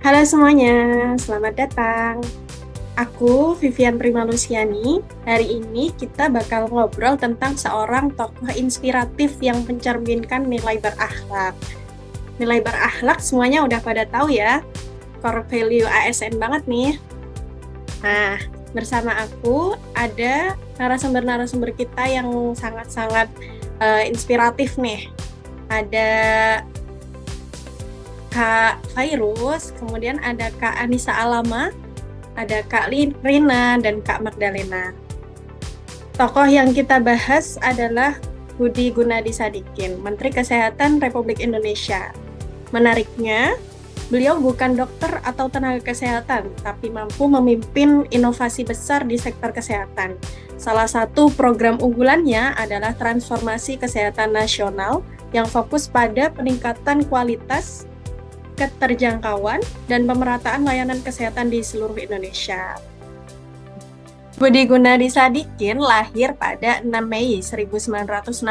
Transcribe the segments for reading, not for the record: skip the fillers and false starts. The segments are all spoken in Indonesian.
Halo semuanya, selamat datang. Aku Vivian Prima Luciani. Hari ini kita bakal ngobrol tentang seorang tokoh inspiratif yang mencerminkan nilai berakhlak. Nilai berakhlak semuanya udah pada tahu ya, core value ASN banget nih. Nah, bersama aku ada narasumber-narasumber kita yang sangat-sangat inspiratif nih. Ada Kak Fairuz, kemudian ada Kak Anissa Alama, ada Kak Rina, dan Kak Magdalena. Tokoh yang kita bahas adalah Budi Gunadi Sadikin, Menteri Kesehatan Republik Indonesia. Menariknya, beliau bukan dokter atau tenaga kesehatan, tapi mampu memimpin inovasi besar di sektor kesehatan. Salah satu program unggulannya adalah transformasi kesehatan nasional yang fokus pada peningkatan kualitas, keterjangkauan, dan pemerataan layanan kesehatan di seluruh Indonesia. Budi Gunadi Sadikin lahir pada 6 Mei 1964,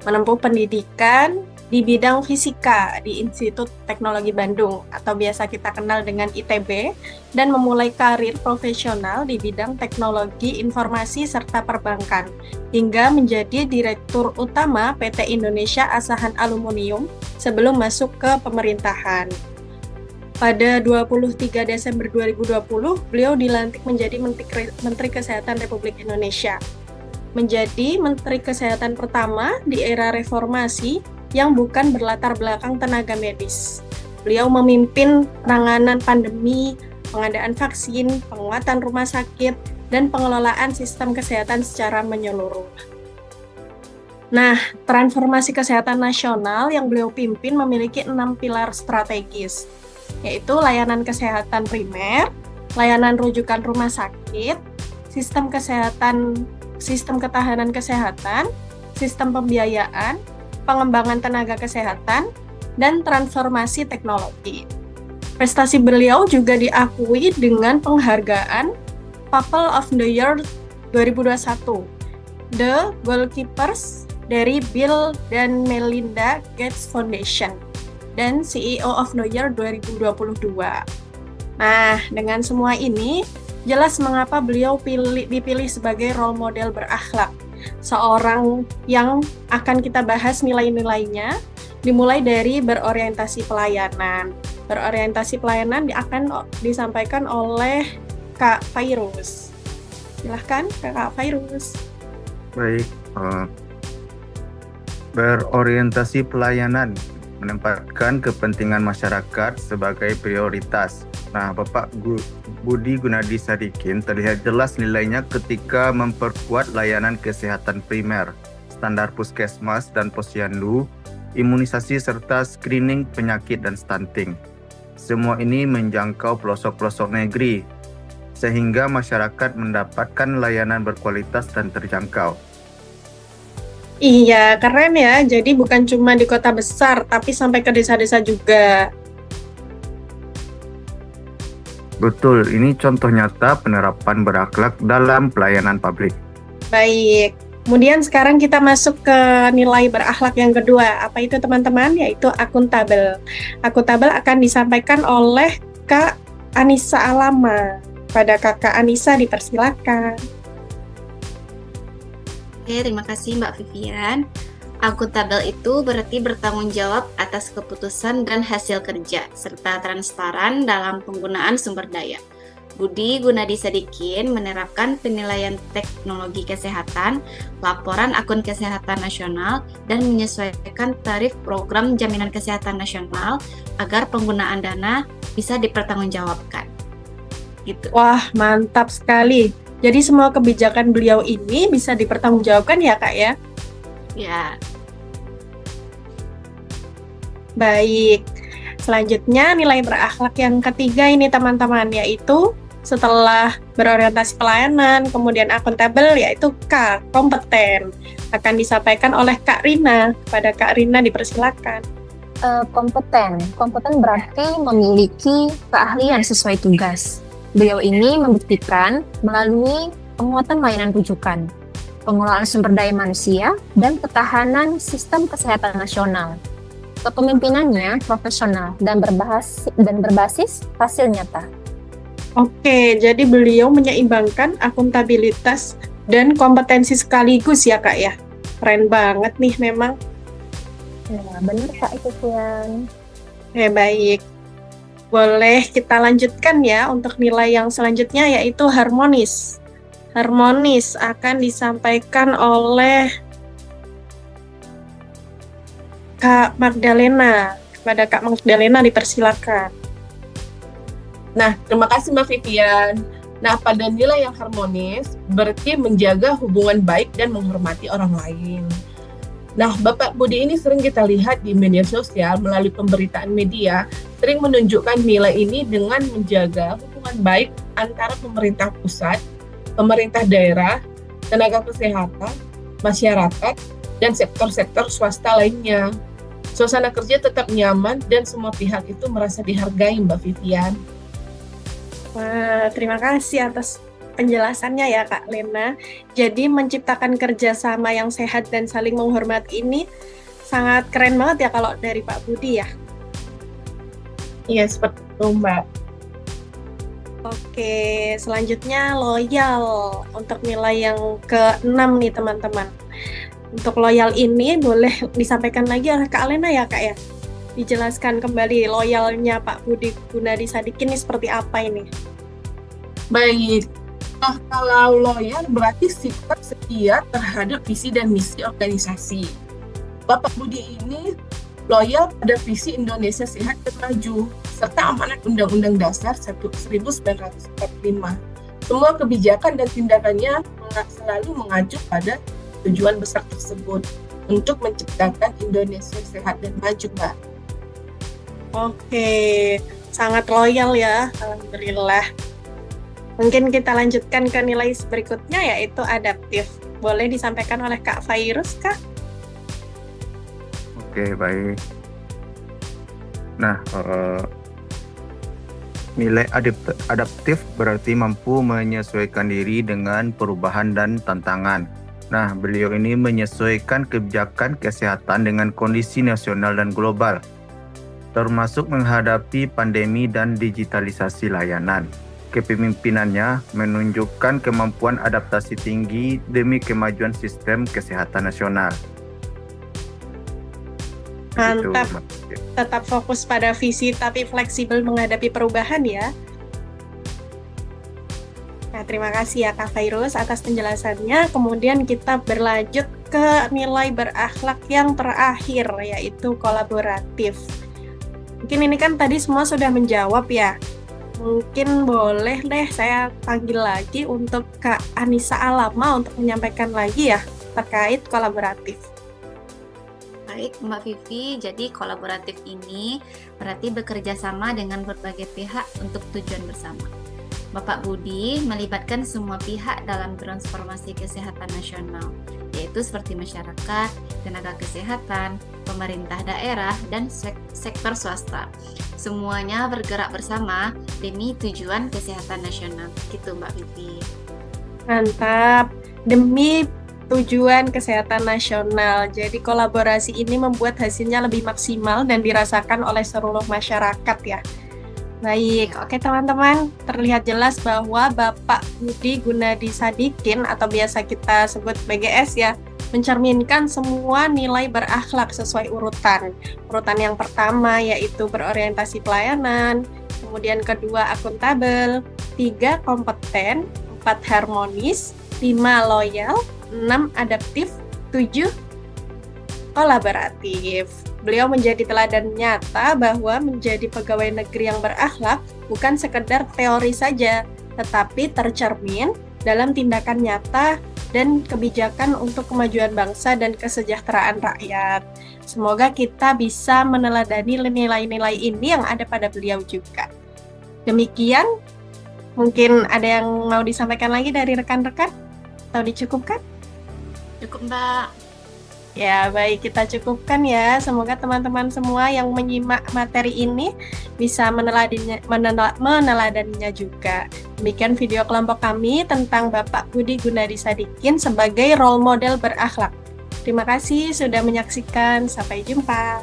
menempuh pendidikan di bidang fisika di Institut Teknologi Bandung atau biasa kita kenal dengan ITB, dan memulai karir profesional di bidang teknologi informasi serta perbankan hingga menjadi Direktur Utama PT Indonesia Asahan Aluminium sebelum masuk ke pemerintahan. Pada 23 Desember 2020, beliau dilantik menjadi Menteri Kesehatan Republik Indonesia. Menjadi Menteri Kesehatan pertama di era reformasi yang bukan berlatar belakang tenaga medis. Beliau memimpin penanganan pandemi, pengadaan vaksin, penguatan rumah sakit, dan pengelolaan sistem kesehatan secara menyeluruh. Nah, transformasi kesehatan nasional yang beliau pimpin memiliki 6 pilar strategis, yaitu layanan kesehatan primer, layanan rujukan rumah sakit, sistem ketahanan kesehatan, sistem pembiayaan, pengembangan tenaga kesehatan, dan transformasi teknologi. Prestasi beliau juga diakui dengan penghargaan People of the Year 2021, The Goalkeepers dari Bill dan Melinda Gates Foundation, dan CEO of the Year 2022. Nah, dengan semua ini, jelas mengapa beliau dipilih sebagai role model berakhlak. Seorang yang akan kita bahas nilai-nilainya, dimulai dari berorientasi pelayanan. Berorientasi pelayanan akan disampaikan oleh Kak Fairuz. Silahkan, Kak Fairuz. Baik, berorientasi pelayanan menempatkan kepentingan masyarakat sebagai prioritas. Nah, Bapak Budi Gunadi Sadikin terlihat jelas nilainya ketika memperkuat layanan kesehatan primer, standar puskesmas dan posyandu, imunisasi serta screening penyakit dan stunting. Semua ini menjangkau pelosok-pelosok negeri, sehingga masyarakat mendapatkan layanan berkualitas dan terjangkau. Iya, keren ya. Jadi bukan cuma di kota besar, tapi sampai ke desa-desa juga. Betul, ini contoh nyata penerapan berakhlak dalam pelayanan publik. Baik, kemudian sekarang kita masuk ke nilai berakhlak yang kedua. Apa itu teman-teman? Yaitu akuntabel. Akuntabel akan disampaikan oleh Kak Anissa Alama. Pada Kakak Anissa dipersilakan. Oke, terima kasih Mbak Vivian. Akuntabel itu berarti bertanggung jawab atas keputusan dan hasil kerja, serta transparan dalam penggunaan sumber daya. Budi Gunadi Sadikin menerapkan penilaian teknologi kesehatan, laporan akun kesehatan nasional, dan menyesuaikan tarif program jaminan kesehatan nasional agar penggunaan dana bisa dipertanggungjawabkan. Gitu. Wah, mantap sekali. Jadi semua kebijakan beliau ini bisa dipertanggungjawabkan ya, Kak ya? Ya. Baik. Selanjutnya nilai berakhlak yang ketiga ini teman-teman, yaitu setelah berorientasi pelayanan, kemudian akuntabel, yaitu K, kompeten. Akan disampaikan oleh Kak Rina. Kepada Kak Rina dipersilakan. Kompeten berarti memiliki keahlian sesuai tugas. Beliau ini membuktikan melalui penguatan layanan rujukan, pengelolaan sumber daya manusia, dan ketahanan sistem kesehatan nasional. Kepemimpinannya profesional dan berbasis hasil nyata. Oke, jadi beliau menyeimbangkan akuntabilitas dan kompetensi sekaligus ya Kak ya. Keren banget nih memang. Nah, benar Kak Vivian. Baik. Boleh kita lanjutkan ya untuk nilai yang selanjutnya yaitu harmonis. Harmonis akan disampaikan oleh Kak Magdalena. Kepada Kak Magdalena dipersilakan. Nah, terima kasih Mbak Vivian. Nah, pada nilai yang harmonis berarti menjaga hubungan baik dan menghormati orang lain. Nah, Bapak Budi ini sering kita lihat di media sosial melalui pemberitaan media, sering menunjukkan nilai ini dengan menjaga hubungan baik antara pemerintah pusat, pemerintah daerah, tenaga kesehatan, masyarakat, dan sektor-sektor swasta lainnya. Suasana kerja tetap nyaman dan semua pihak itu merasa dihargai, Mbak Vivian. Wah, terima kasih atas penjelasannya ya Kak Lena. Jadi menciptakan kerjasama yang sehat dan saling menghormati ini sangat keren banget ya kalau dari Pak Budi ya. Iya, seperti itu Mbak. Oke, selanjutnya loyal untuk nilai yang ke-6 nih teman-teman. Untuk loyal ini boleh disampaikan lagi oleh Kak Lena ya Kak ya. Dijelaskan kembali loyalnya Pak Budi Gunadi Sadikin ini seperti apa ini? Baik, nah kalau loyal berarti sikap setia terhadap visi dan misi organisasi. Bapak Budi ini loyal pada visi Indonesia Sehat dan Maju, serta amanat Undang-Undang Dasar 1945. Semua kebijakan dan tindakannya selalu mengacu pada tujuan besar tersebut untuk menciptakan Indonesia Sehat dan Maju, Mbak. Oke, sangat loyal ya, alhamdulillah. Mungkin kita lanjutkan ke nilai berikutnya yaitu adaptif. Boleh disampaikan oleh Kak Fairuz, Kak? Oke, baik. Nah, nilai adaptif berarti mampu menyesuaikan diri dengan perubahan dan tantangan. Nah, beliau ini menyesuaikan kebijakan kesehatan dengan kondisi nasional dan global, termasuk menghadapi pandemi dan digitalisasi layanan. Kepemimpinannya menunjukkan kemampuan adaptasi tinggi demi kemajuan sistem kesehatan nasional. Mantap. Tetap fokus pada visi tapi fleksibel menghadapi perubahan ya. Nah, terima kasih ya Kak Fairuz atas penjelasannya. Kemudian kita berlanjut ke nilai berakhlak yang terakhir yaitu kolaboratif. Mungkin ini kan tadi semua sudah menjawab ya. Mungkin boleh deh saya panggil lagi untuk Kak Anissa Alama untuk menyampaikan lagi ya terkait kolaboratif. Baik, Mbak Vivi, jadi kolaboratif ini berarti bekerja sama dengan berbagai pihak untuk tujuan bersama. Bapak Budi melibatkan semua pihak dalam transformasi kesehatan nasional, yaitu seperti masyarakat, tenaga kesehatan, pemerintah daerah, dan sektor swasta. Semuanya bergerak bersama demi tujuan kesehatan nasional. Gitu Mbak Vivi. Mantap, demi tujuan kesehatan nasional. Jadi kolaborasi ini membuat hasilnya lebih maksimal dan dirasakan oleh seluruh masyarakat ya. Baik, oke teman-teman, terlihat jelas bahwa Bapak Budi Gunadi Sadikin atau biasa kita sebut BGS ya, mencerminkan semua nilai berakhlak sesuai urutan. Urutan yang pertama yaitu berorientasi pelayanan, kemudian kedua akuntabel, 3 kompeten, 4 harmonis, 5 loyal, 6 adaptif, 7 kolaboratif. Beliau menjadi teladan nyata bahwa menjadi pegawai negeri yang berakhlak bukan sekedar teori saja, tetapi tercermin dalam tindakan nyata dan kebijakan untuk kemajuan bangsa dan kesejahteraan rakyat. Semoga kita bisa meneladani nilai-nilai ini yang ada pada beliau juga. Demikian, mungkin ada yang mau disampaikan lagi dari rekan-rekan? Atau dicukupkan? Cukup Mbak. Ya, baik, kita cukupkan ya. Semoga teman-teman semua yang menyimak materi ini bisa meneladaninya juga. Demikian video kelompok kami tentang Bapak Budi Gunadi Sadikin sebagai role model berakhlak. Terima kasih sudah menyaksikan. Sampai jumpa.